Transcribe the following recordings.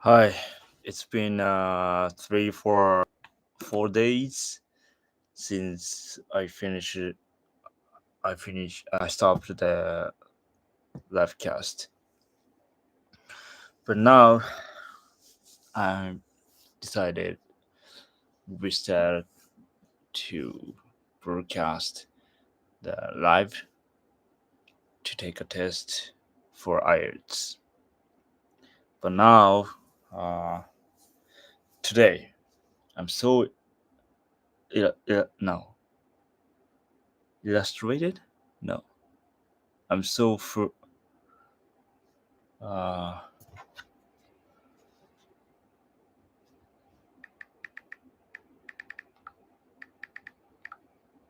Hi, it's been 4 days since I stopped the live cast, but now I decided we start to broadcast the live to take a test for Ielts. But now, uh, today, I'm so no illustrated. No, I'm so uh,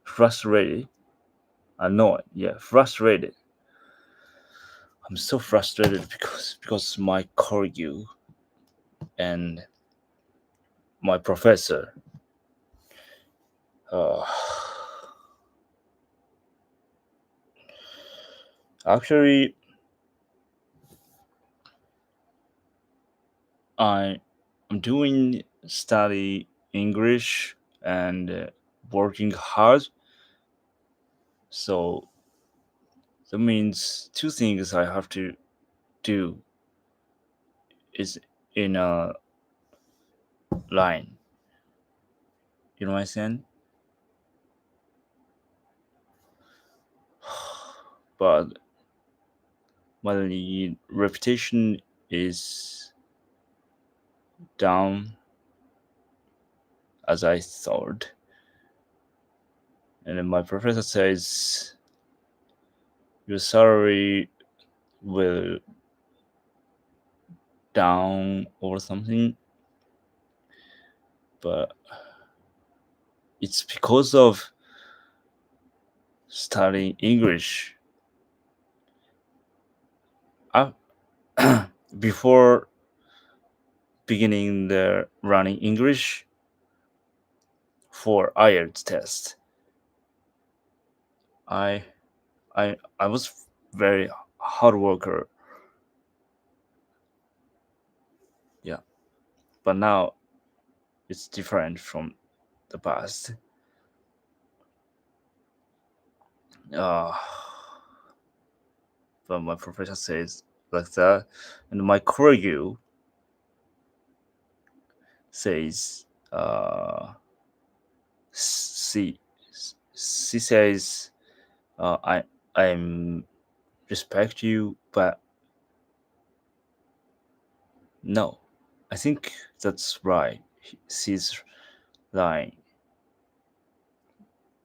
frustrated. Annoyed, yeah, frustrated. I'm so frustrated because my colleague and my professor. Uh, actually, I am doing study English and working hard. So that means two things I have to do is in a line. You know what I'm saying? But my reputation is down as I thought. And then my professor says your salary will down or something, but it's because of studying English. I, before beginning the running English for Ielts test, I I was very hard worker, yeah. But now it's different from the past. Uh, but my professor says like that, and my colleague says, she she says, I'm respect you, but no, I think that's right. She's lying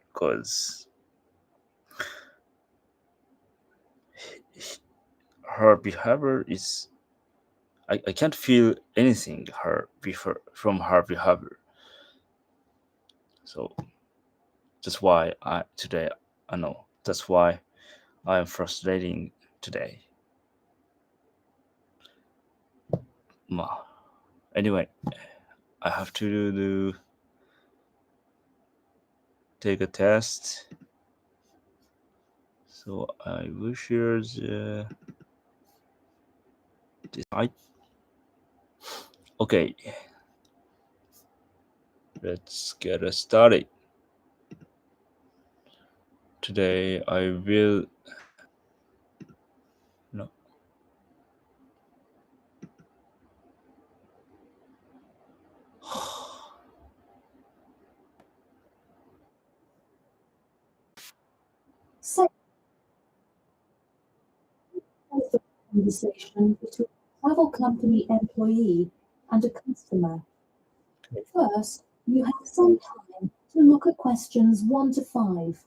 because her behavior is. I can't feel anything from her behavior. So that's why I know that's why I'm frustrating today. Ma. Anyway, I have to take a test. So I will share this. Okay, let's get started. Today I will no. Second is the conversation between a travel company employee and a customer. First, you have some time to look at questions 1 to 5.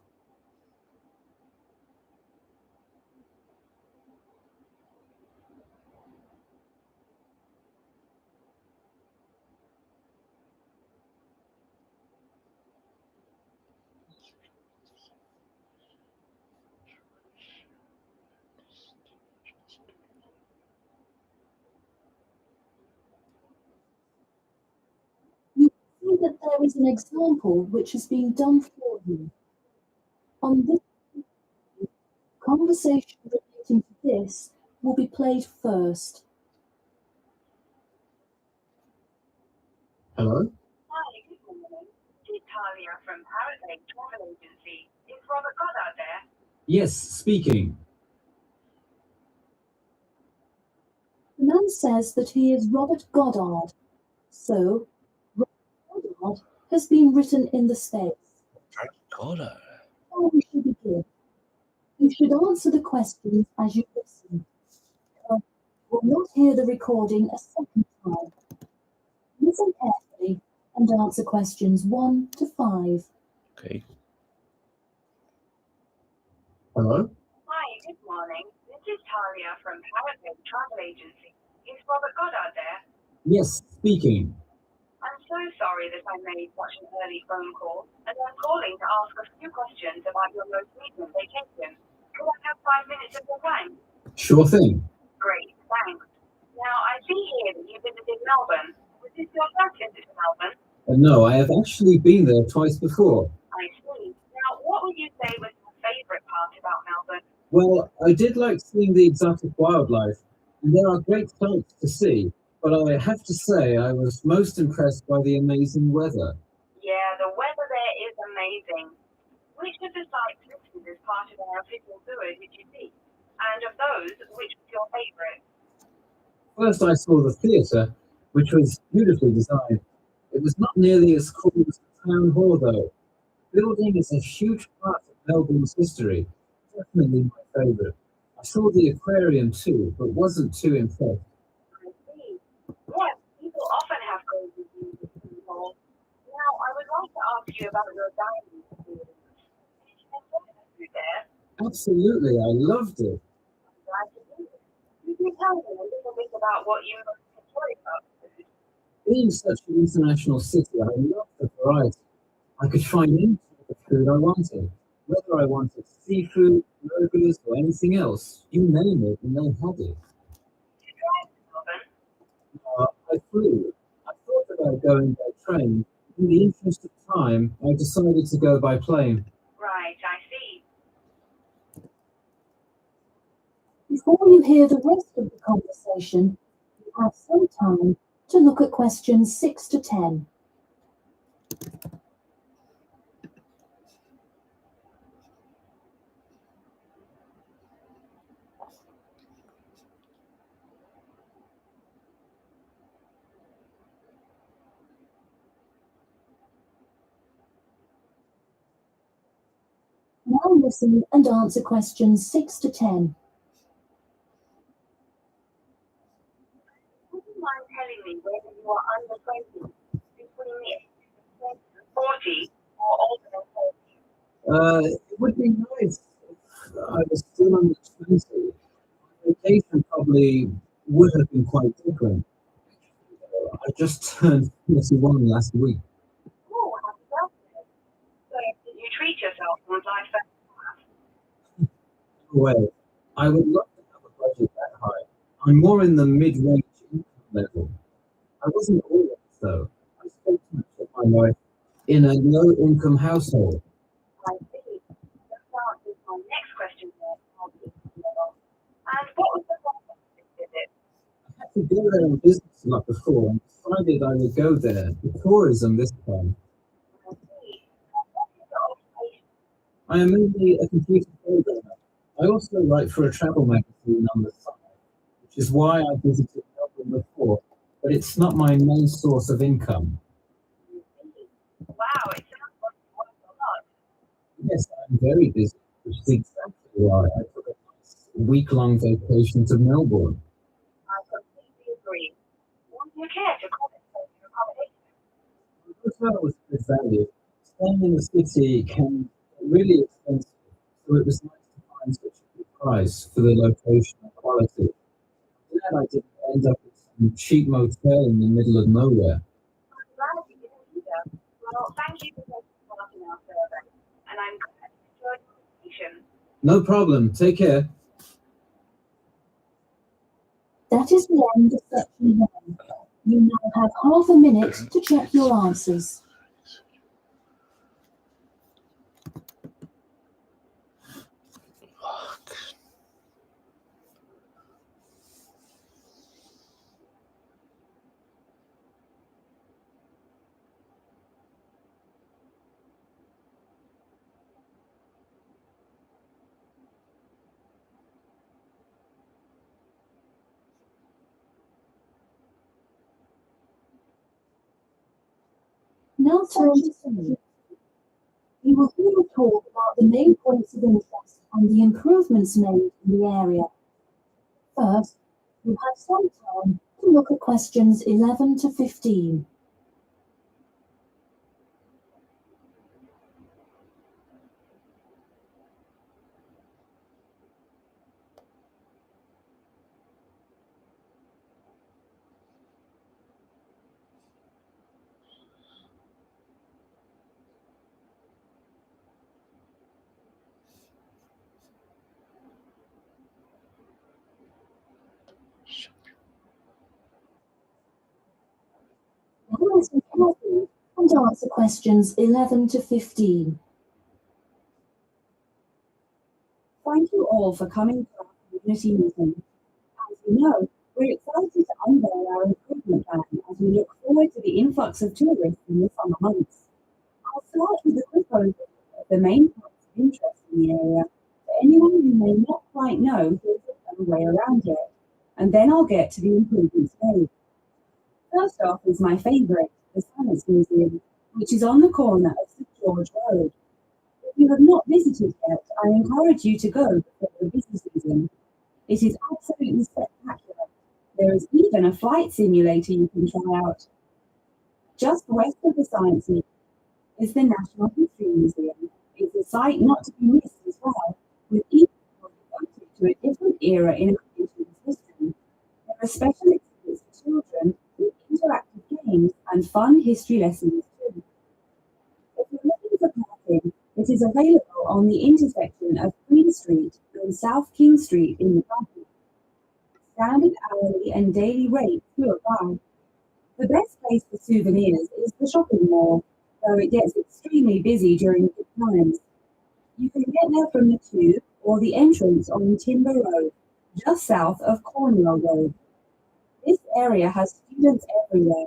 You see that there is an example which has been done for you. On this conversation relating to this will be played first. Hello? Hi, good morning. This is Talia from Parrot Travel Agency. Is Robert Goddard there? Yes, speaking. The man says that he is Robert Goddard. So, Robert Goddard has been written in the space. Goddard. How we should begin. You should answer the questions as you listen. You will not hear the recording a second time. Listen carefully and answer questions 1 to 5. Okay. Hello? Hi, good morning. This is Talia from Parrot Travel Agency. Is Robert Goddard there? Yes, speaking. I'm so sorry that I made such an early phone call, and I'm calling to ask a few questions about your most recent vacation. Could I have 5 minutes of your time? Sure thing. Great, thanks. Now, I see here that you visited Melbourne. Was this your first visit to Melbourne? No, I have actually been there twice before. I see. Now, what would you say was your favourite part about Melbourne? Well, I did like seeing the exotic wildlife, and there are great sights to see, but I have to say I was most impressed by the amazing weather. Yeah, the weather there is amazing. Which of the sites listed as part of our official tour did you see? And of those, which was your favourite? First, I saw the theatre, which was beautifully designed. It was not nearly as cool as the town hall, though. The building is a huge part of Melbourne's history. Definitely my favourite. I saw the aquarium too, but wasn't too impressed. I see. Yes, people often have great reviews of the hall. Now, I would like to ask you about your dining experience. Did you enjoy the food there? Absolutely, I loved it. I'm glad to hear it. Could you tell me a little bit about what you most enjoyed about the food? Being such an international city, I loved the variety. I could find any type of food I wanted, whether I wanted seafood, burgers, or anything else. You name it, and they had it. Did you drive to Melbourne? I flew. I thought about going by train. In the interest of time, I decided to go by plane. Right, I see. Before you hear the rest of the conversation, you have some time to look at questions 6 to 10. Now listen and answer questions 6 to 10. Would you mind telling me whether you are under 20, between the ages of 20 and 40, or older than 40? It would be nice if I was still under 20. Vacation probably would have been quite different. I just turned 41 last week. Oh, happy birthday. So, did you treat yourself on life that Well, I would love to have a budget that high. I'm more in the mid-range income level. I wasn't always, though. I spent much of my life in a low-income household. I see. That answers my next question there. And what was the purpose of this visit? I had to go there on business not before and decided I would go there for tourism this time. I see. And what is your occupation? I am mainly a computer programmer. I also write for a travel magazine on the side, which is why I visited Melbourne before, but it's not my main source of income. I see. Wow, it sounds like you work a lot. Yes, I'm very busy, which is exactly why I took a nice week-long vacation to Melbourne. I completely agree. Would you care to comment on your accommodation? The hotel was good value. Staying in the city can be really expensive, so it was nice to find such a good price for the location and quality. Glad I didn't end up with some cheap motel in the middle of nowhere. I'm glad you didn't either. Well, thank you for taking part in our survey, and I'm glad you enjoyed your vacation. No problem. Take care. That is the end of section 1. You now have half a minute to check your answers. Fuck. now turn to security. You will hear a talk about the main points of interest and the improvements made in the area. First, you have some time to look at questions 11 to 15. Now listen carefully and answer questions 11 to 15. Thank you all for coming to our community meeting. As you know, we're excited to unveil our improvement plan as we look forward to the influx of tourists in the summer months. I'll start with a quick overview of the main points of interest in the area for anyone who may not quite know who isn't on the way around yet, and then I'll get to the improvements made. First off is my favourite, the Science Museum, which is on the corner of St George Road. If you have not visited yet, I encourage you to go before the busy season. It is absolutely spectacular. There is even a flight simulator you can try out. Just west of the Science Museum is the National History Museum. It's a site not to be missed as well, with each one devoted to a different era in our nation's history. There are special exhibits for children with interactive games and fun history lessons too. If you're looking for parking, it is available on the intersection of Queen Street and South King Street in the garden. Standard hourly and daily rates will apply. The best place for souvenirs is the shopping mall, though it gets extremely busy during good times. You can get there from the tube or the entrance on Timber Road, just south of Cornwall Road. This area has students everywhere,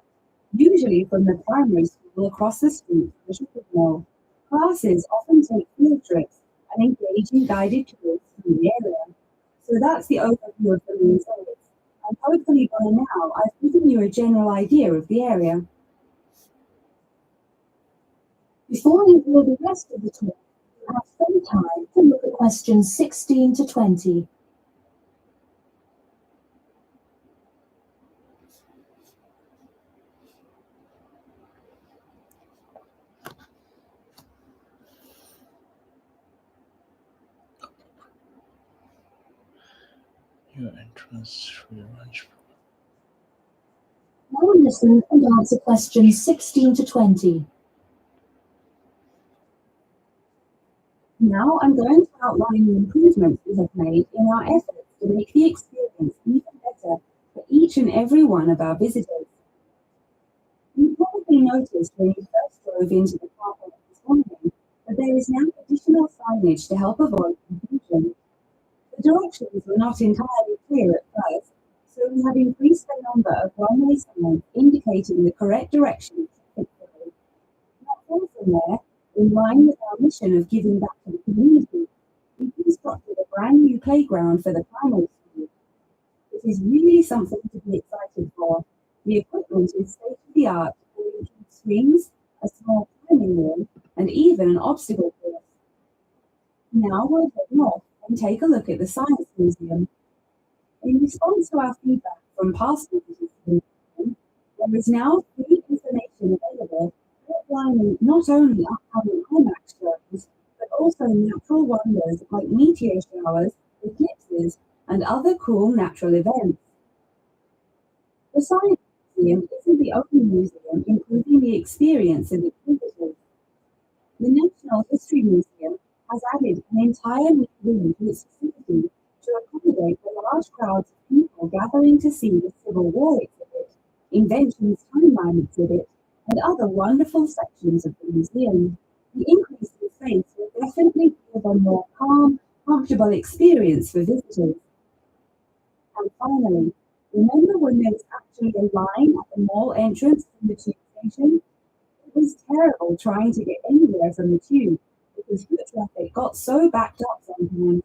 usually from the primary school across the street from the shopping mall. Classes often take field trips and engage in guided tours through the area. So that's the overview of the main sites. And hopefully by now I've given you a general idea of the area. Before you hear the rest of the talk, you have some time to look at questions 16 to 20. Your entrance rearranged. Now listen and answer questions 16 to 20. Now I'm going to outline the improvements we have made in our efforts to make the experience even better for each and every one of our visitors. You probably noticed when you first drove into the car park this morning that there is now additional signage to help avoid confusion. The directions were not entirely clear at first, so we have increased the number of one-way signs indicating the correct direction of traffic flow. Not far from there, in line with our mission of giving back to the community, we constructed a brand new playground for the primary school. It is really something to be excited for. The equipment is state-of-the-art and includes swings, a small climbing wall, and even an obstacle course. Now we'll head north and take a look at the Science Museum. In response to our feedback from past visitors to the museum, there is now free information available outlining not only upcoming IMAX shows, but also natural wonders like meteor showers, eclipses, and other cool natural events. The Science Museum isn't the only museum improving the experience of its visitors. The National History Museum has added an entire new wing to its facility to accommodate the large crowds of people gathering to see the Civil War exhibit, Inventions Timeline exhibit, and other wonderful sections of the museum. The increase in space will definitely give a more calm, comfortable experience for visitors. And finally, remember when there was actually a line at the mall entrance from the tube station? It was terrible trying to get anywhere from the tube because foot traffic got so backed up sometimes.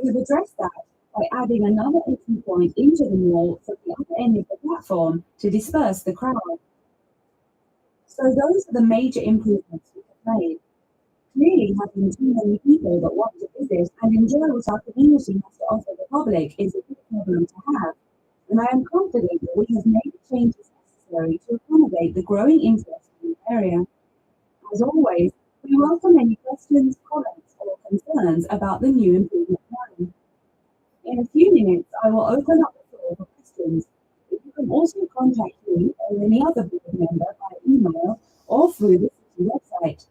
We have addressed that by adding another entry point into the mall from the other end of the platform to disperse the crowd. So those are the major improvements we have made. Clearly, having too many people that want to visit and enjoy what our community has to offer the public is a good problem to have, and I am confident that we have made the changes necessary to accommodate the growing interest in the area. As always, we welcome any questions, comments, or concerns about the new improvement plan. In a few minutes, I will open up the floor for questions. You can also contact me or any other board member by email or through the city website.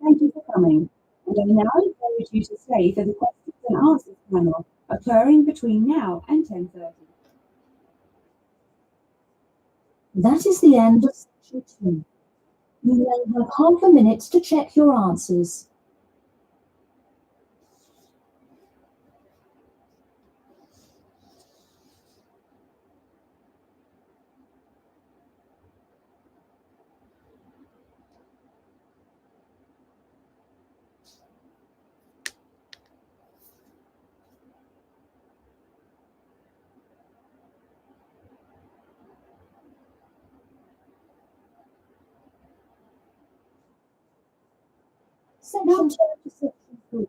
Thank you for coming, and I now encourage you to stay for the questions and answers panel occurring between now and 10:30. That is the end of section 2. You then have half a minute to check your answers. Section 2 to section 3.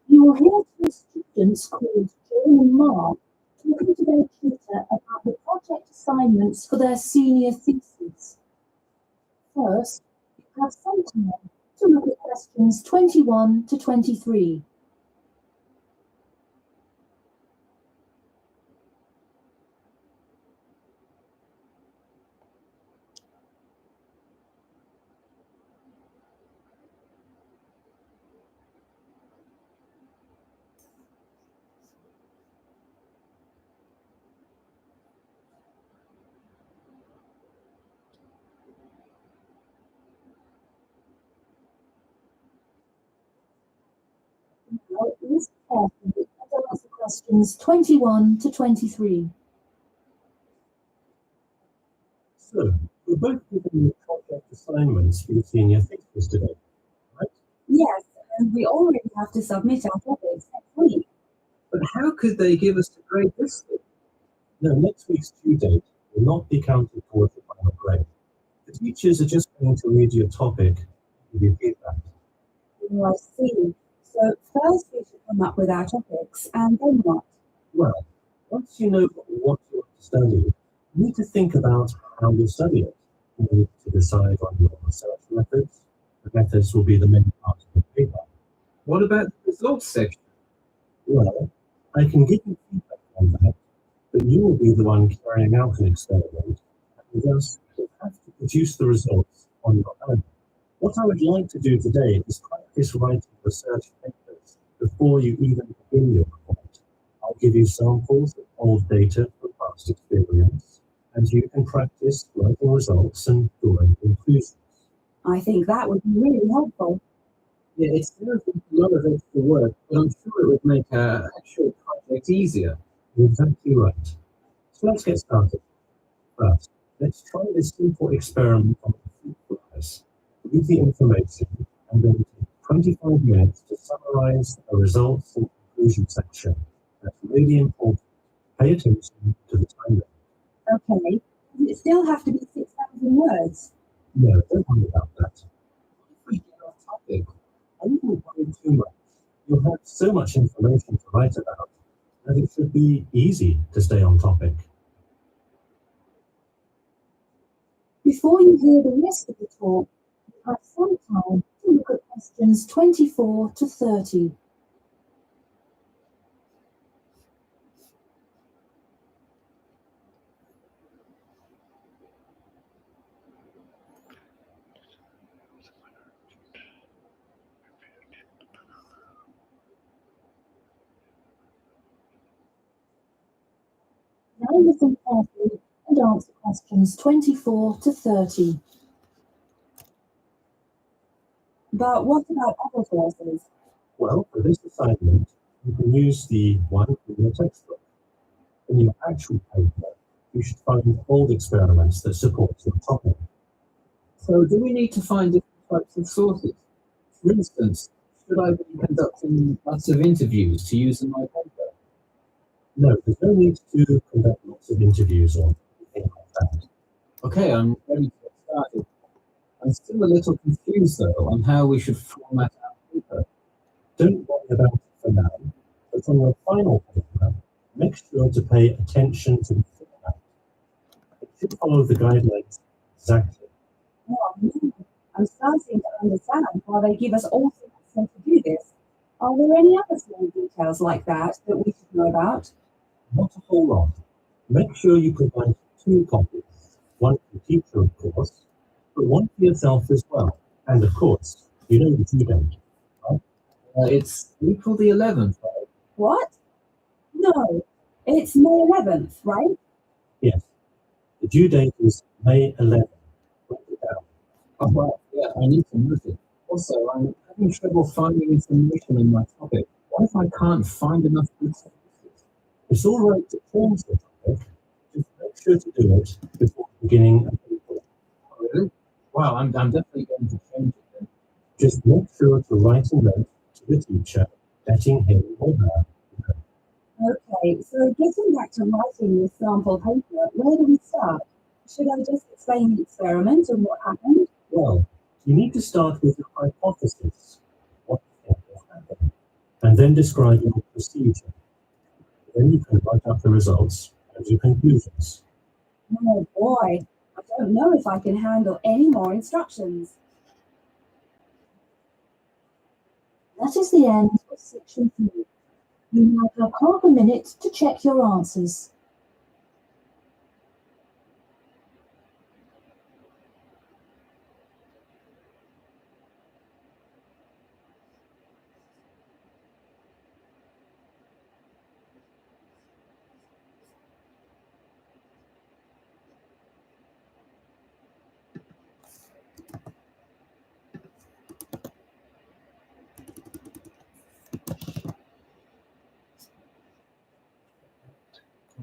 You will hear two students called John and Mark talking to their tutor about the project assignments for their senior thesis. First, you have some time to look at questions 21 to 23. Now, listen carefully and answer questions 21 to 23. So, we're both given the project assignments for your senior thesis today, right? Yes, and we already have to submit our topics next week. But how could they give us a grade this week? No, next week's due date will not be counted towards the final grade. The teachers are just going to read your topic and give you feedback. Oh, I see. So first we should come up with our topics, and then what? Well, once you know what you want to study, you need to think about how you'll study it. You need to decide on your research methods. The methods will be the main part of the paper. What about the results section? Well, I can give you feedback on that, but you will be the one carrying out an experiment, and thus you'll have to produce the results on your own. What I would like to do today is practice writing research papers before you even begin your report. I'll give you samples of old data from past experience, and you can practice writing results and drawing conclusions. I think that would be really helpful. Yeah, it's a lot of extra work, but I'm sure it would make our actual project easier. You're exactly right. So let's get started. First, let's try this simple experiment on fruit flies. Read the information and then take 25 minutes to summarize the results and conclusion section. That's really important. Pay attention to the time limit. Okay. Does it still have to be 6,000 words? No, don't worry about that. If we get off topic, I wouldn't worry too much. You'll have so much information to write about that it should be easy to stay on topic. Before you hear the rest of the talk, you have some time to look at questions 24 to 30. Now listen carefully and answer questions 24 to 30. But what about other courses? Well, for this assignment, you can use the one in your textbook. In your actual paper, you should find old experiments that support your topic. so do we need to find different types of sources? For instance, should I be conducting lots of interviews to use in my paper? No, there's no need to conduct lots of interviews or anything like that. Okay, I'm ready to get started. I'm still a little confused, though, on how we should format our paper. Don't worry about it for now, but on your final paper, make sure to pay attention to the format. It should follow the guidelines exactly. Oh, I'm starting to understand why they give us all semester to do this. Are there any other small details like that that we should know about? Not a whole lot. Make sure you provide 2 copies, one for the teacher, of course, but one for yourself as well. And of course, you know the due date, right? It's April the 11th, right? What? No, it's May 11th, right? Yes. The due date is May 11th. Write it down. Oh, well, yeah, I need to note it. Also, I'm having trouble finding information on my topic. What if I can't find enough good sources? It's all right to pause the topic. Just make sure to do it before the beginning of April. Oh, really? Wow, I'm definitely going to change it then. Just make sure to write a note to the teacher, letting him or her know. Okay, so getting back to writing this sample paper, where do we start? Should I just explain the experiment and what happened? Well, you need to start with your hypothesis, what you think will happen, and then describe your procedure. Then you can write up the results and your conclusions. Oh boy, I don't know if I can handle any more instructions. That is the end of section 3. You now have half a minute to check your answers.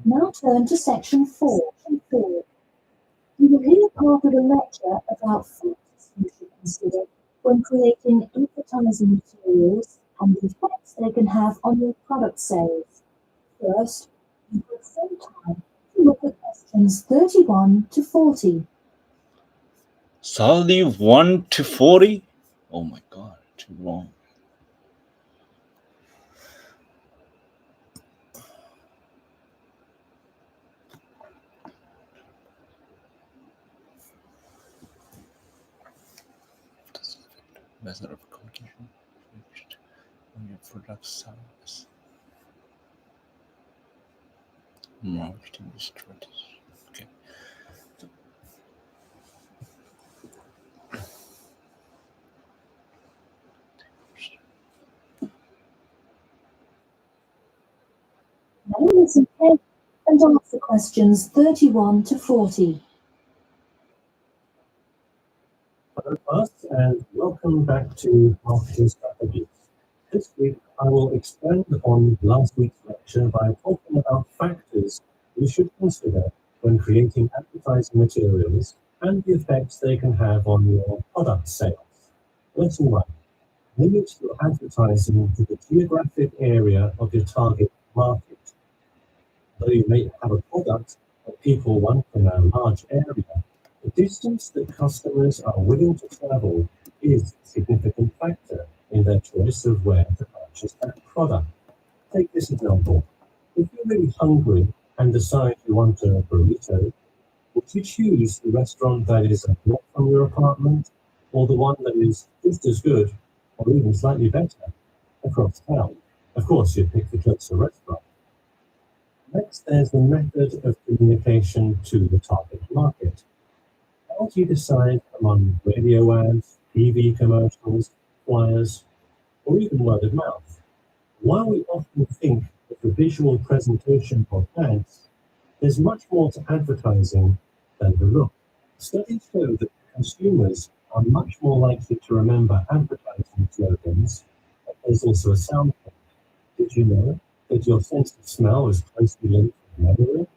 Now turn to section 4. You will hear part of a lecture about factors you should consider when creating advertising materials and the effects they can have on your product sales. First, you have some time to look at questions 31 to 40. Solely 1 to 40? Oh my god, too long. Method of coding on your product sales. Marketing strategy. Okay. Now listen carefully and answer questions 31 to 40. Hello class, and welcome back to Marketing Strategies. This week I will expand on last week's lecture by talking about factors you should consider when creating advertising materials and the effects they can have on your product sales. Lesson 1. Limit your advertising to the geographic area of your target market. Though you may have a product that people want in a large area, the distance that customers are willing to travel is a significant factor in their choice of where to purchase that product. Take this example. If you're really hungry and decide you want a burrito, would you choose the restaurant that is a block from your apartment, or the one that is just as good, or even slightly better, across town? Of course, you'd pick the closer restaurant. Next, there's the method of communication to the target market. How do you decide among radio ads, TV commercials, flyers, or even word of mouth? While we often think of the visual presentation of ads, there's much more to advertising than the look. Studies show that consumers are much more likely to remember advertising slogans, but there's also a sound effect. Did you know that your sense of smell is closely linked with memory?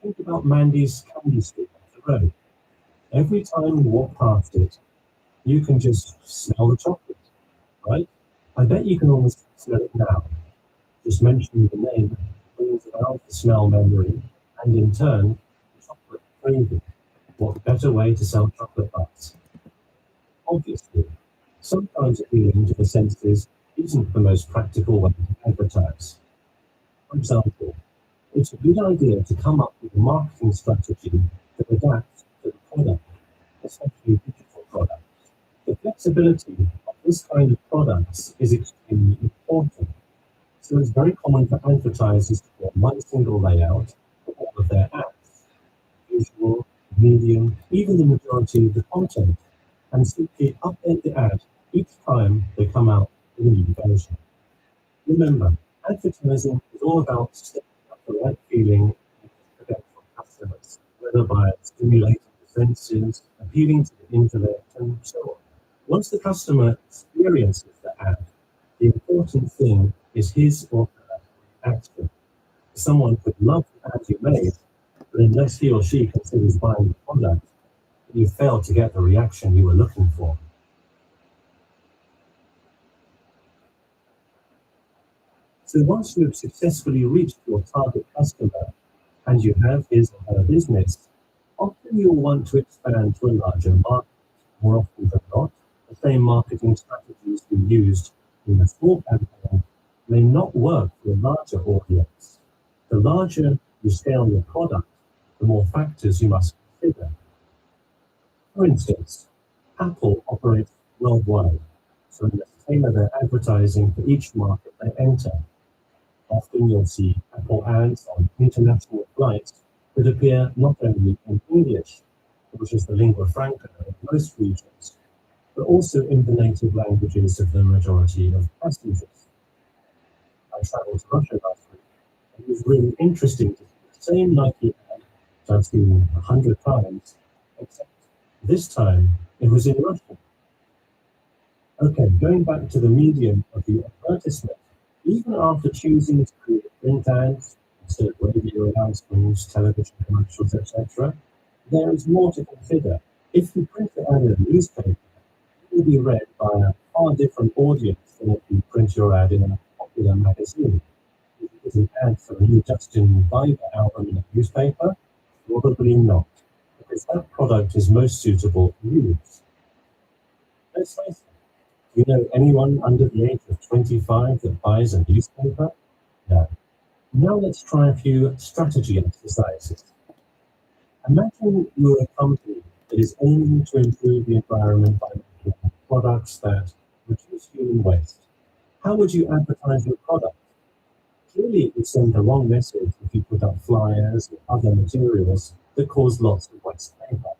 Think about Mandy's candy store up the road. Every time you walk past it, you can just smell the chocolate, right? I bet you can almost smell it now. Just mentioning the name brings about the smell memory, and in turn, the chocolate craving. What better way to sell chocolate bars? Obviously, sometimes appealing to the senses isn't the most practical way to advertise. For example, it's a good idea to come up with a marketing strategy that adapts to the product, especially digital products. The flexibility of this kind of products is extremely important. So it's very common for advertisers to form one single layout for all of their ads, visual, medium, even the majority of the content, and simply update the ad each time they come out with a new version. Remember, advertising is all about setting up the right feeling and potential customers, whether by stimulating the senses, appealing to the intellect, and so on. Once the customer experiences the ad, the important thing is his or her reaction. Someone could love the ad you made, but unless he or she considers buying the product, you fail to get the reaction you were looking for. So once you've successfully reached your target customer and you have his or her business, often you'll want to expand to a larger market. More often than not, the same marketing strategies you used in a small campaign may not work for a larger audience. The larger you scale your product, the more factors you must consider. For instance, Apple operates worldwide, so they must tailor their advertising for each market they enter. Often you'll see Apple ads on international flights that appear not only in English, which is the lingua franca of most regions, but also in the native languages of the majority of passengers. I travelled to Russia last week, and it was really interesting to see the same Nike ad that I've seen 100 times, except this time it was in Russian. Okay, going back to the medium of the advertisement, even after choosing to create print ads, instead of radio announcements, television commercials, etc., there is more to consider. If you print the ad in a newspaper, it will be read by a far different audience than if you print your ad in a popular magazine. If it is an ad for a new Justin Bieber album in a newspaper, probably not, because that product is most suitable for use. Let's face it. Do you know anyone under the age of 25 that buys a newspaper? No. Now let's try a few strategy exercises. Imagine you're a company that is aiming to improve the environment by making products that reduce human waste. How would you advertise your product? Clearly, it would send the wrong message if you put up flyers or other materials that cause lots of waste paper.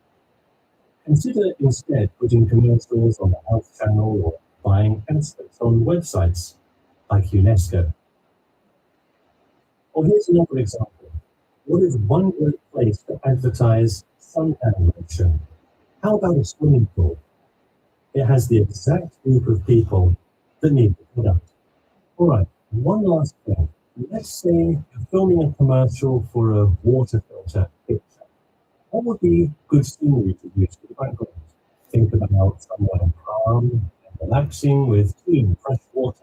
Consider instead putting commercials on the Health Channel or buying adsets on websites like UNESCO. Or here's another example. What is one great place to advertise suntan lotion? How about a swimming pool? It has the exact group of people that need the product. All right, one last thing. Let's say you're filming a commercial for a water filter picture. What would be good scenery to use for the background? Think about somewhere calm and relaxing with clean, fresh water.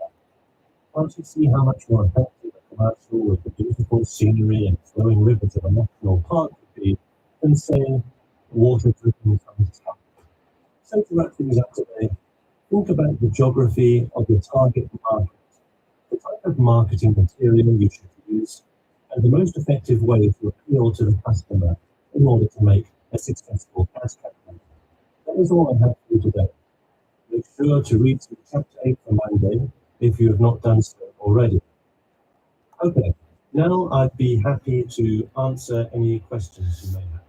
Can't you see how much more effective a commercial with the beautiful scenery and flowing rivers of a national park would be than, say, water dripping from the tap? So to wrap things up today, think about the geography of your target market, the type of marketing material you should use, and the most effective way to appeal to the customer in order to make a successful ad campaign. That is all I have for you today. Make sure to read through Chapter 8 for Monday if you have not done so already. Okay, now I'd be happy to answer any questions you may have.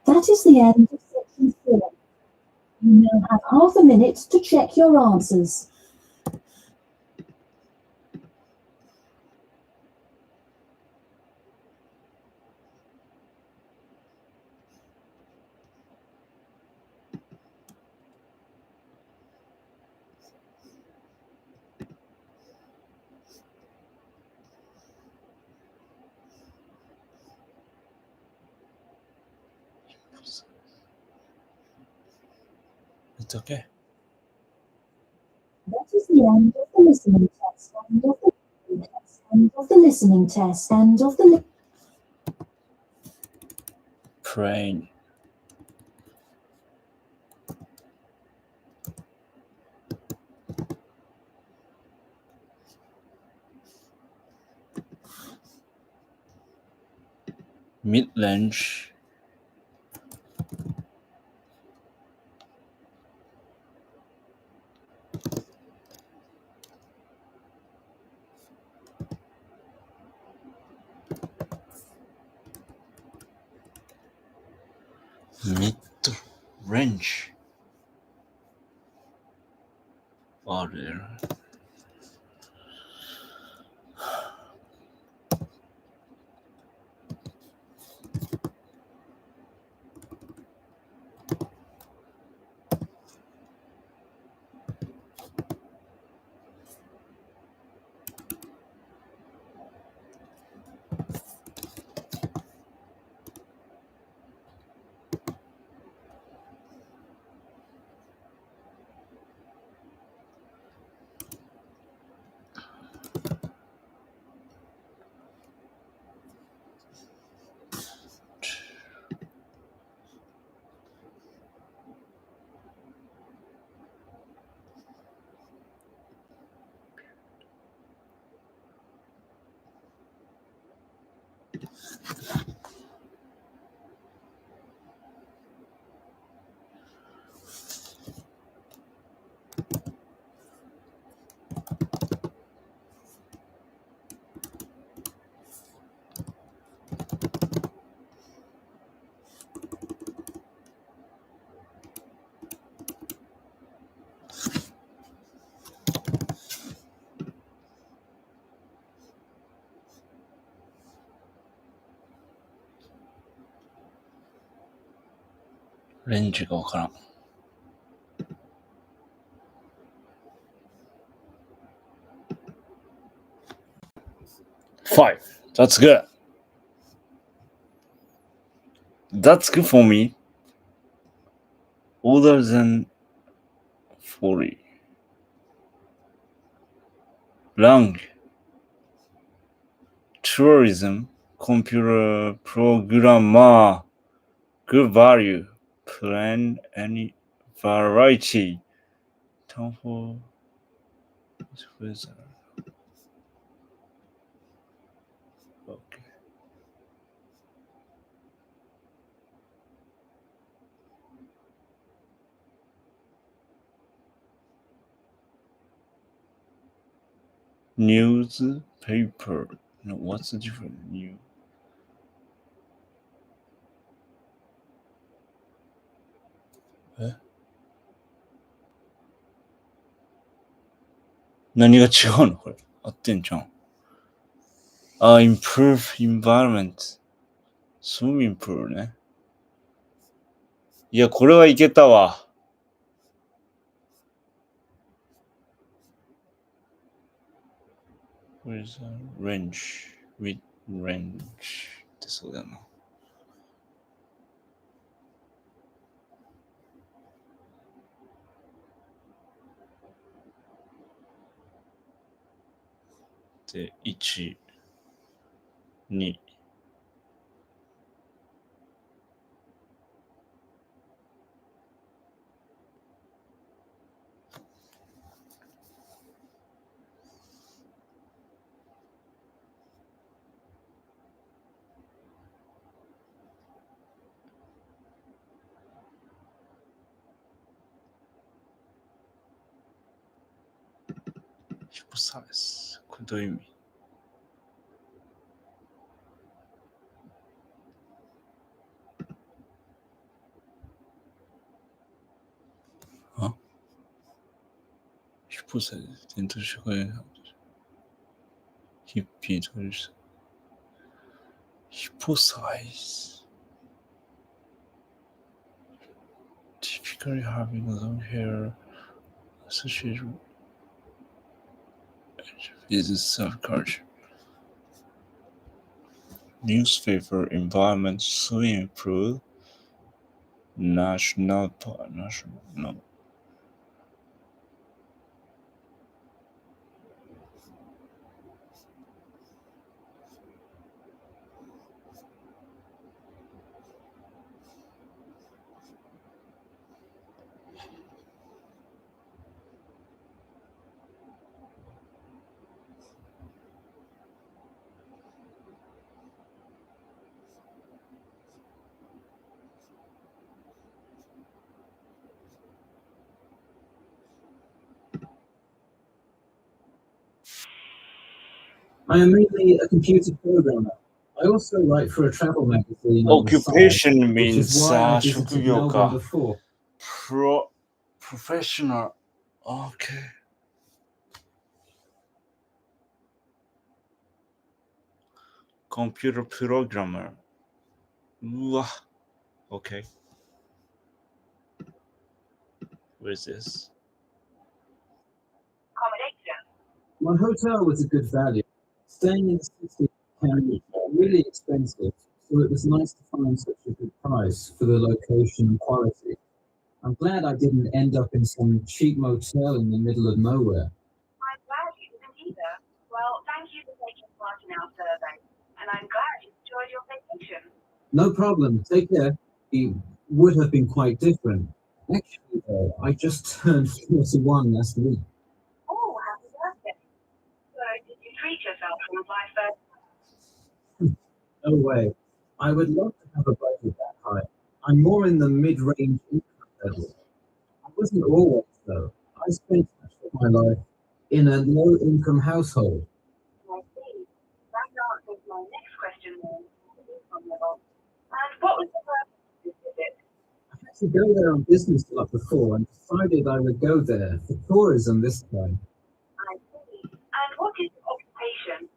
That is the end of section 4. You now have half a minute to check your answers. It's okay. That is the end of the listening test, end of the listening test, end of the listening test, end of the Praying. mid-range, mid-range. Are there? Range がわからん。5. That's good. That's good for me. Older than 40. Long. Tourism. Computer programmer. Good value. Plan any variety. Time for weather. Okay. Newspaper. No, what's the difference? New. 何が違うのこれ。合ってんじゃん。improve environment. Swimming pool ね。いや、これはいけたわ。Where's range? With range ってそうだな。で、1、2。ヒポサイズ。これどういう意味？ヒポサイズ。伝統社会ヒッピーというヒポサイズ。Typically having long hair associated with subculture. Newspaper, environment, swimming pool, national park, no. 「I am mainly a computer programmer. I also write for a travel magazine on the side, Occupation which means is why I visited 職業 Melbourne か。 before. Professional. Okay. Computer programmer. うわ。Okay. What is this? Accommodation. My hotel was a good value. Staying in the city can be really expensive, so it was nice to find such a good price for the location and quality. I'm glad I didn't end up in some cheap motel in the middle of nowhere. I'm glad you didn't either. Well, thank you for taking part in our survey, and I'm glad you enjoyed your vacation. No problem. Take care. It would have been quite different. Actually, though, I just turned 41 last week. Oh, happy birthday. So, did you treat yourself and fly first? No way. I would love to have a budget that high. I'm more in the mid-range income level. I wasn't always, though. I spent much of my life in a low-income household. I see. That answers my next question then, the income level. And what was the purpose of this visit? I had to go there on business like before and decided I would go there for tourism this time. I see. And what is your occupation?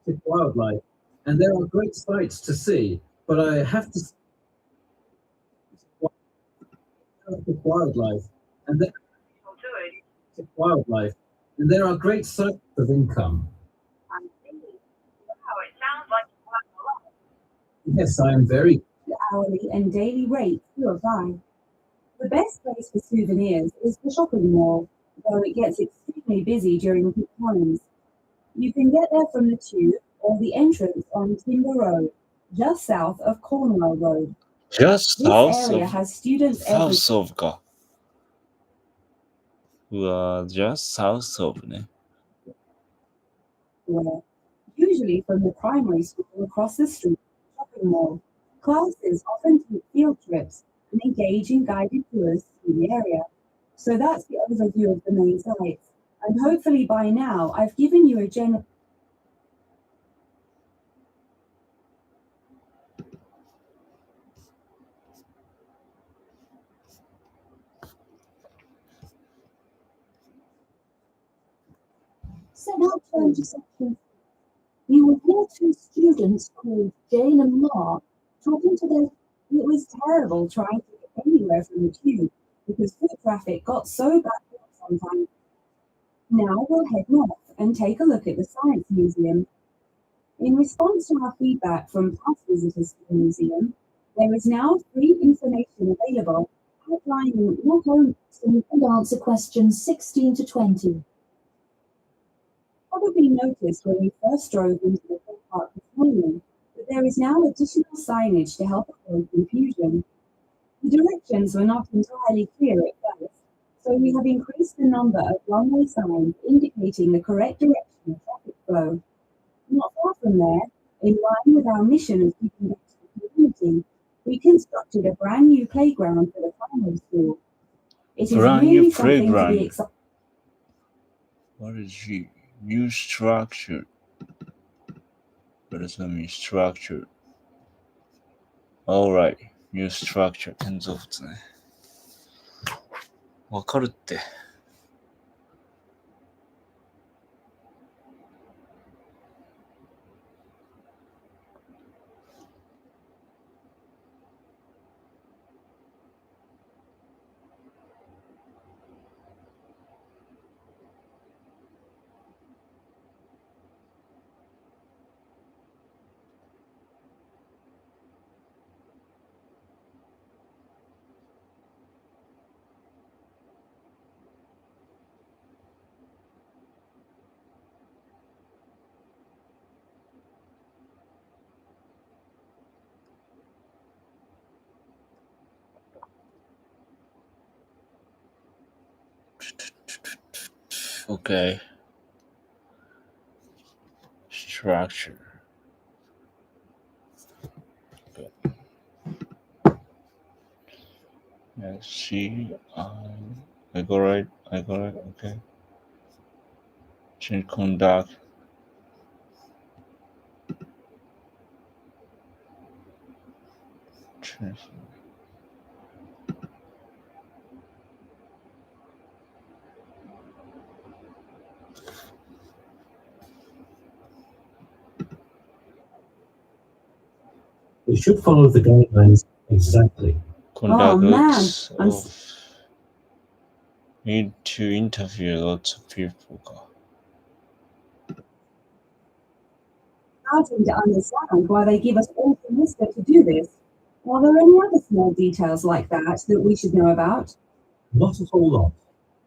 It's wildlife, and there are great sights to see, but I have to it's wildlife, and there Or good? it's wildlife, and there are great sites of income. I see. Wow, it sounds like you have a lot. Yes, I am very. The hourly and daily rates do apply. The best place for souvenirs is the shopping mall, though it gets extremely busy during peak times. You can get there from the tube or the entrance on Timber Road, just south of Cornwall Road. Just This area has students everywhere. south of か。うわ、just south of ね。Usually from the primary school across the street, shopping mall. Classes often take field trips and engage in guided tours through the area. So that's the overview of the main sites. And hopefully by now I've given you a general So now turn to section. You will hear two students called Jane and Mark talking to their. It was terrible trying to get anywhere from the tube because foot traffic got so backed up sometimes. Now we'll head north and take a look at the Science Museum. In response to our feedback from past visitors to the museum, there is now free information available outlining not only And answer questions 16 to 20. probably noticed when we first drove into the theme park this morning that there is now additional signage to help avoid confusion. The directions were not entirely clear at first, so we have increased the number of one-way signs indicating the correct direction of traffic flow. Not far from there, in line with our mission of giving back to the community, we constructed a brand new playground for the primary school. It is Brand new really something to playground. be excited. What is she? New structure. What does that mean? Structure. Alright. New structure. 建造物ね。わかるって。Okay. Structure. Okay. Let's see. I got right. Okay. Change conduct. It should follow the guidelines exactly. Conduct man, I'm of need to interview lots of people. starting to understand why they give us all semester to do this. Are there any other small details like that that we should know about? Not a whole lot.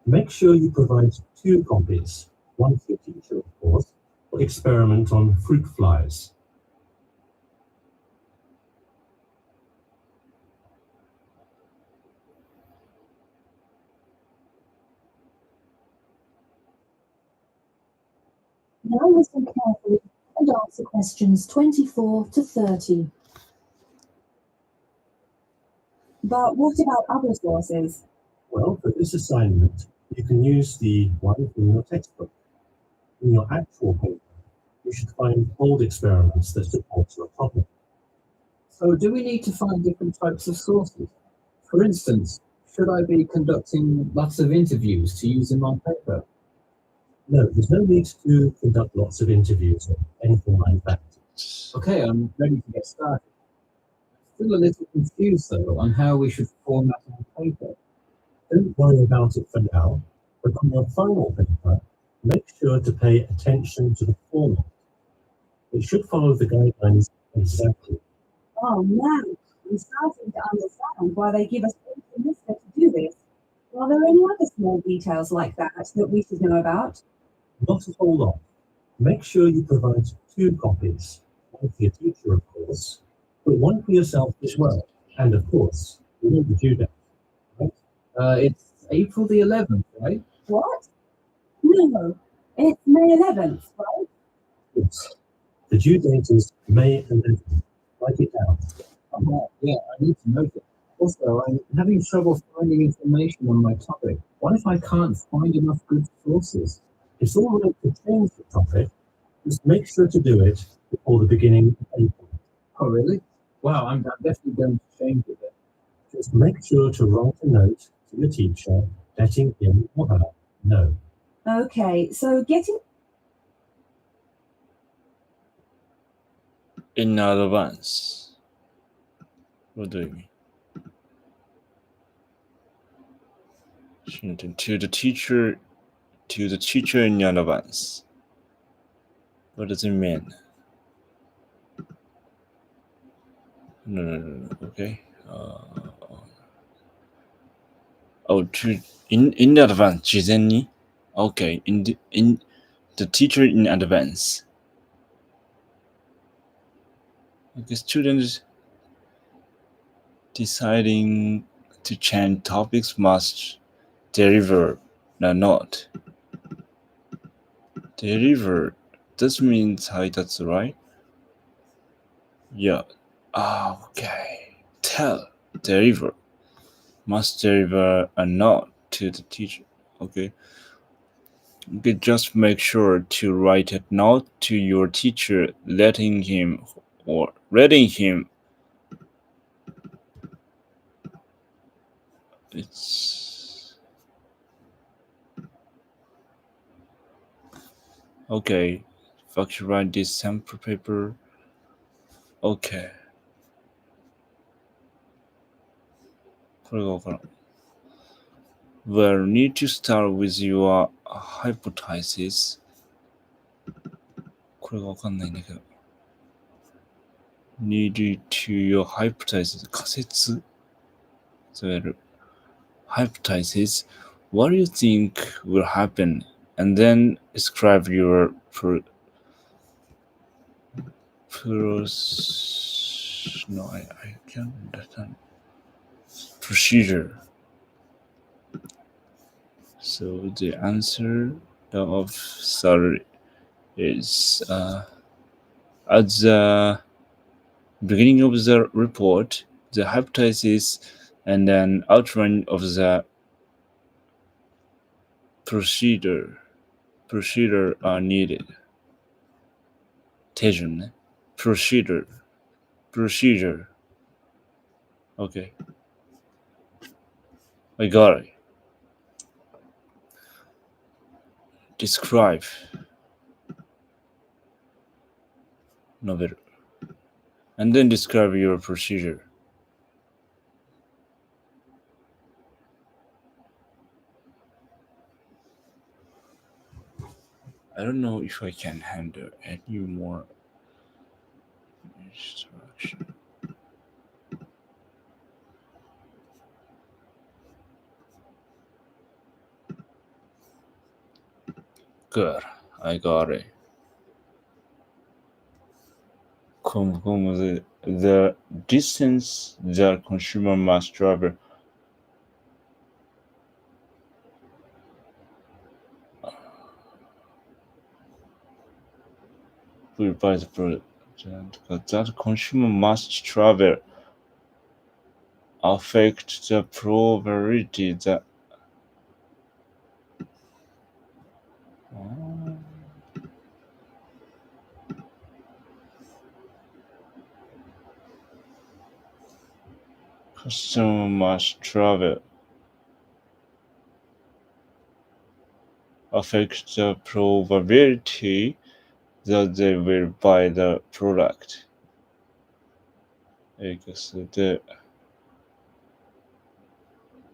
Make sure you provide 2 copies, one for your teacher, of course, for experiment on fruit flies. Now listen carefully and answer questions 24 to 30. But what about other sources? Well, for this assignment, you can use the one from your textbook. In your actual paper, you should find old experiments that support your topic. So do we need to find different types of sources? For instance, should I be conducting lots of interviews to use in my paper? No, there's no need to conduct lots of interviews or anything like that. Okay, I'm ready to get started. I'm still a little confused though on how we should format our paper. Don't worry about it for now, but on your final paper, make sure to pay attention to the format. It should follow the guidelines exactly. Oh man, I'm starting to understand why they give us all semester to do this. Are there any other small details like that that we should know about? Not a whole lot. Make sure you provide 2 copies, one for your teacher, of course, but one for yourself as well. And of course, you know the due date, right? It's April the 11th, right? What? No, it's May 11th, right? Yes. The due date is May 11th. Write it down. Yeah, I need to note it. Also, I'm having trouble finding information on my topic. What if I can't find enough good sources? It's all right to change the topic. Just make sure to do it before the beginning of April. Oh, really? Wow, I'm definitely going to change it then. Just make sure to write a note to the teacher letting him or her know. Okay, so getting In advance. What do you mean? To the teacher in advance. What does it mean? No. Okay. In advance. 事前に Okay. In the teacher in advance. The students deciding to change topics must deliver the note. Deliver. This means 配達, right? Yeah. Okay. Tell. Deliver. Must deliver a note to the teacher. Okay. Okay, just make sure to write a note to your teacher letting him it's okay. If I should write this sample paper. Okay. これがわからん。Well, need to start with your hypothesis. これがわかんないんだけど。Need to your hypothesis. 仮説そうやる。Hypothesis. What do you think will happen? And then describe your no, I can't understand. Procedure. So the answer of salary is at the beginning of the report, the hypothesis and then outline of the procedure are needed. 手順ね。procedure. Okay. I got it. Describe. 述べる。And then describe your procedure. I don't know if I can handle any more instruction. Good, I got it. The distance the consumer must travel by the product that consumer must travel affect the probability that customer must travel affect the probability that they will buy the product. Because the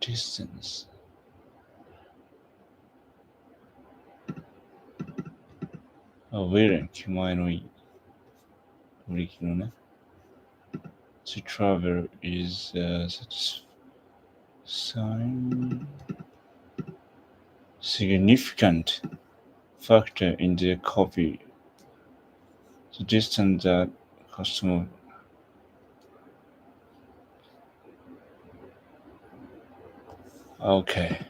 distance will 前のいい乗り切るね to travel is significant factor in the copy. The distance that customer OK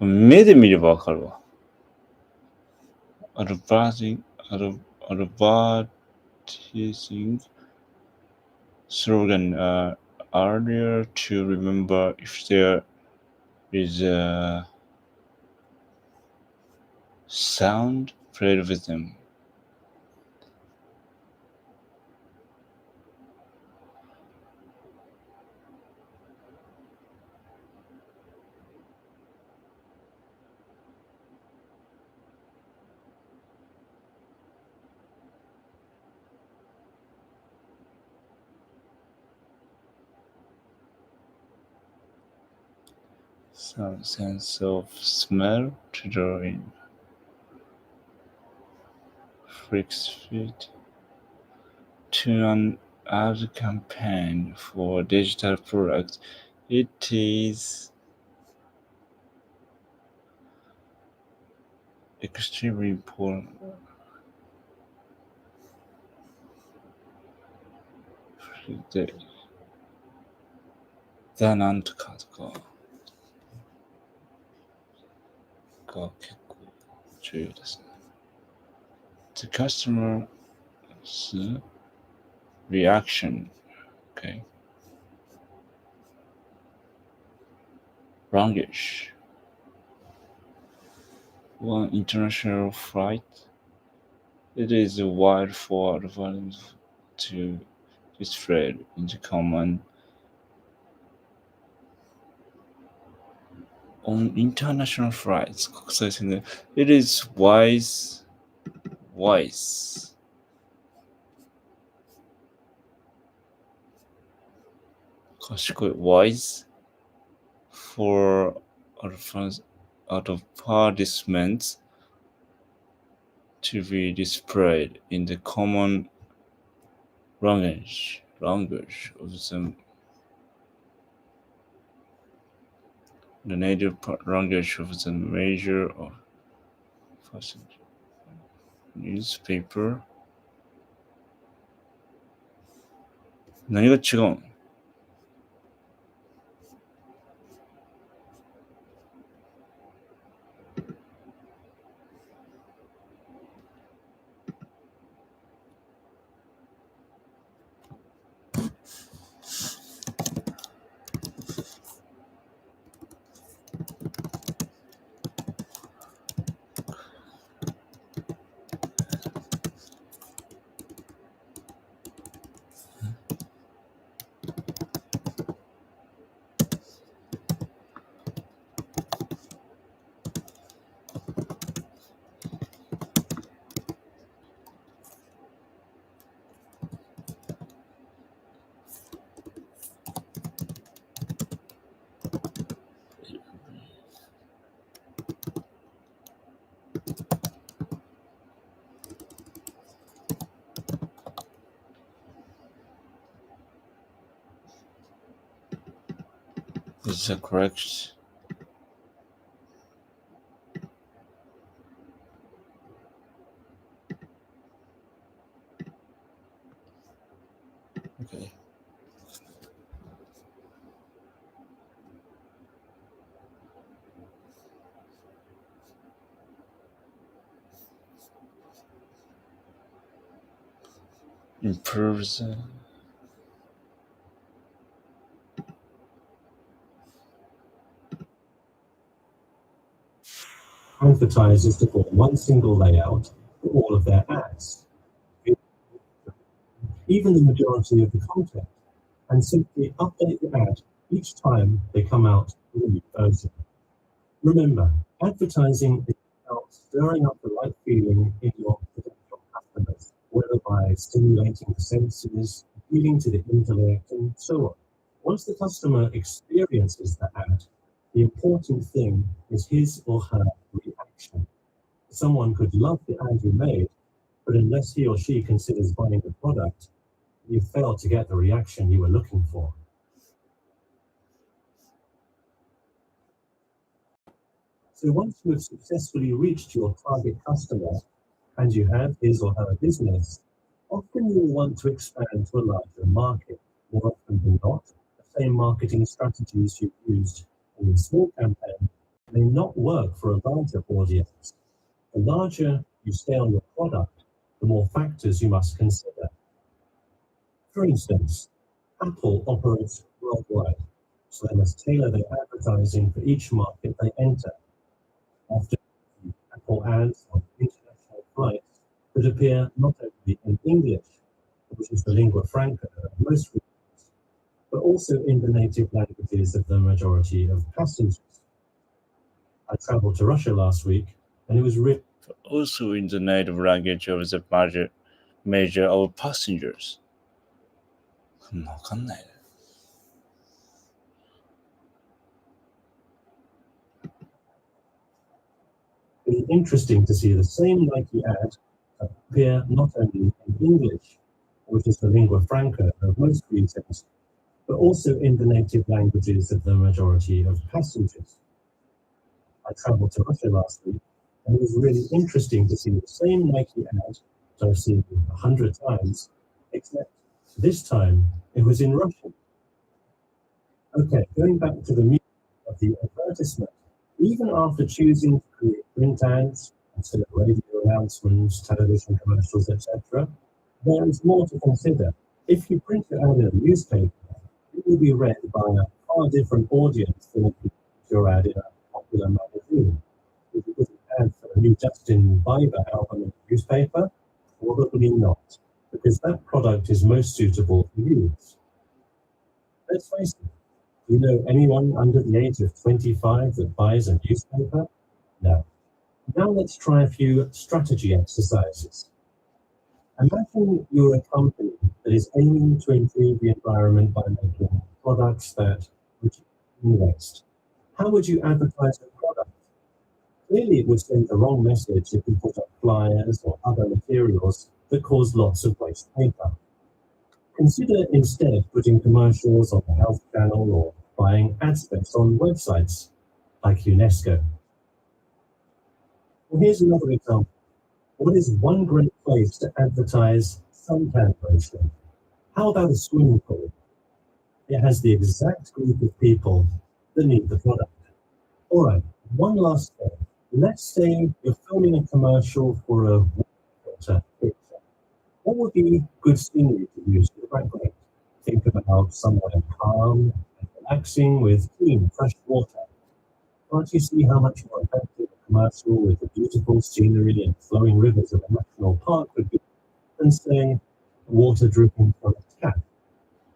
目で見ればわかるわ advertising slogan earlier to remember if there is a sound played with them. Some sense of smell to draw in. Freaks fit to an ad campaign for digital products. It is extremely important. で、the なんとかとかが結構重要ですね。The customer's reaction, okay. Language. One international flight. It is wide for advertising to display in the common on international flights 国際線で It is wise 賢い wise for advertisements to be displayed in the common language of the native language of the major of newspaper 何が違うの Is that correct? Okay. Improves. Advertisers to form one single layout for all of their ads, even the majority of the content, and simply update the ad each time they come out with a new version. Remember, advertising is about stirring up the right feeling in your potential customers, whether by stimulating the senses, appealing to the intellect, and so on. Once the customer experiences the ad, the important thing is his or her reaction. Someone could love the ad you made, but unless he or she considers buying the product, you fail to get the reaction you were looking for. So once you have successfully reached your target customer and you have his or her business, often you will want to expand to a larger market. More often than not, the same marketing strategies you used in a small campaign may not work for a larger audience. The larger you scale your product, the more factors you must consider. For instance, Apple operates worldwide, so they must tailor their advertising for each market they enter. Often, Apple ads on international flights could appear not only in English, which is the lingua franca of most regions, but also in the native languages of the majority of passengers. I traveled to Russia last week, and it was really Also in the native language of the major of passengers. わかんないね。interesting to see the same Nike ad appear not only in English, which is the lingua franca of most regions, but also in the native languages of the majority of passengers. I traveled to Russia last week, and it was really interesting to see the same Nike ad that I've seen 100 times, except this time it was in Russian. Okay, going back to the meaning of the advertisement, even after choosing to create print ads instead of radio announcements, television commercials, etc., there is more to consider. If you print your ad in a newspaper, it will be read by a far different audience than if you print your ad in a popular magazine. If you put an ad for a new Justin Bieber album in a newspaper, probably not, because that product is most suitable for use. Let's face it, do you know anyone under the age of 25 that buys a newspaper? No. Now let's try a few strategy exercises. Imagine you're a company that is aiming to improve the environment by making products that reduce waste. How would you advertise your product? Clearly, it would send the wrong message if you put up flyers or other materials that cause lots of waste paper. Consider instead putting commercials on the Health Channel or buying ad space on websites like UNESCO. Well, here's another example. What is one great place to advertise suntan lotion? How about a swimming pool? It has the exact group of people that need the product. All right, one last thing. Let's say you're filming a commercial for a water picture. What would be good scenery to use for the background? Think about somewhere calm and relaxing with clean, fresh water. Can't you see how much more effective a commercial with the beautiful scenery and flowing rivers of a national park would be than, say, water dripping from a tap?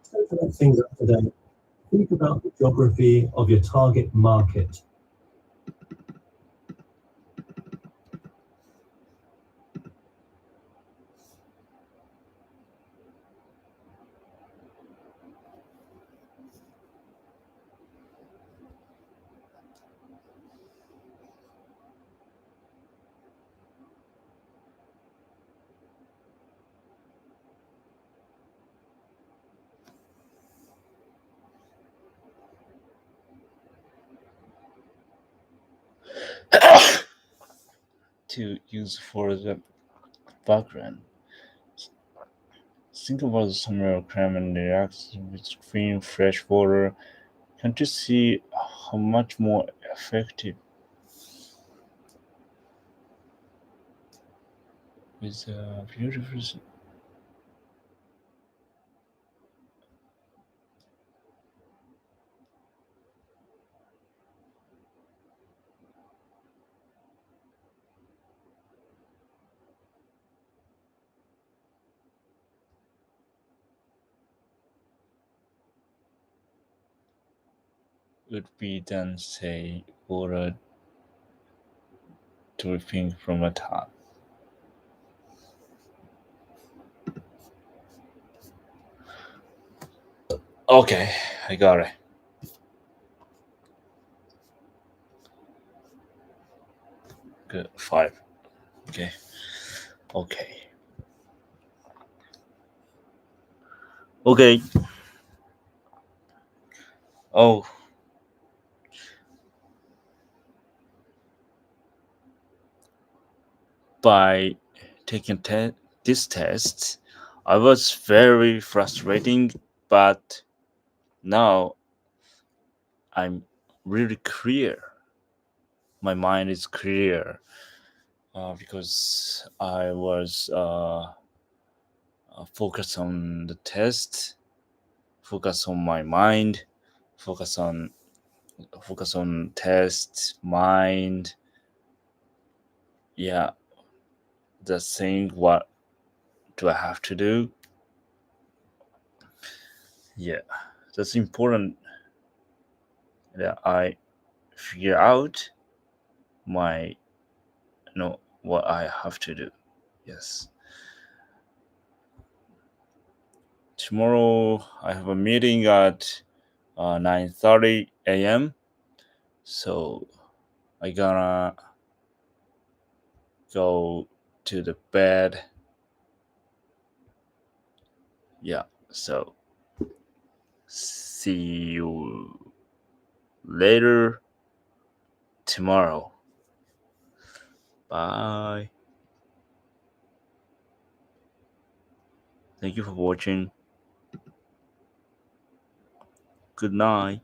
So to let things up to date, think about the geography of your target market. to use for the background. Think about the summer cream and reacts with clean, fresh water. Can't you see how much more effective with a beautiful would be than say water dripping from a tap. Okay, I got it. Good. 5. Okay. Okay. Okay. Oh, by taking this test, I was very frustrating, but now I'm really clear. My mind is clear because I was focused on the test, focus on my mind, focus on test, mind. Yeah, the thing. What do I have to do? Yeah, that's important that I figure out my what I have to do. Yes. Tomorrow I have a meeting at 9:30 a.m. So I gonna go to the bed. Yeah. So see you later tomorrow. Bye. Thank you for watching. Good night.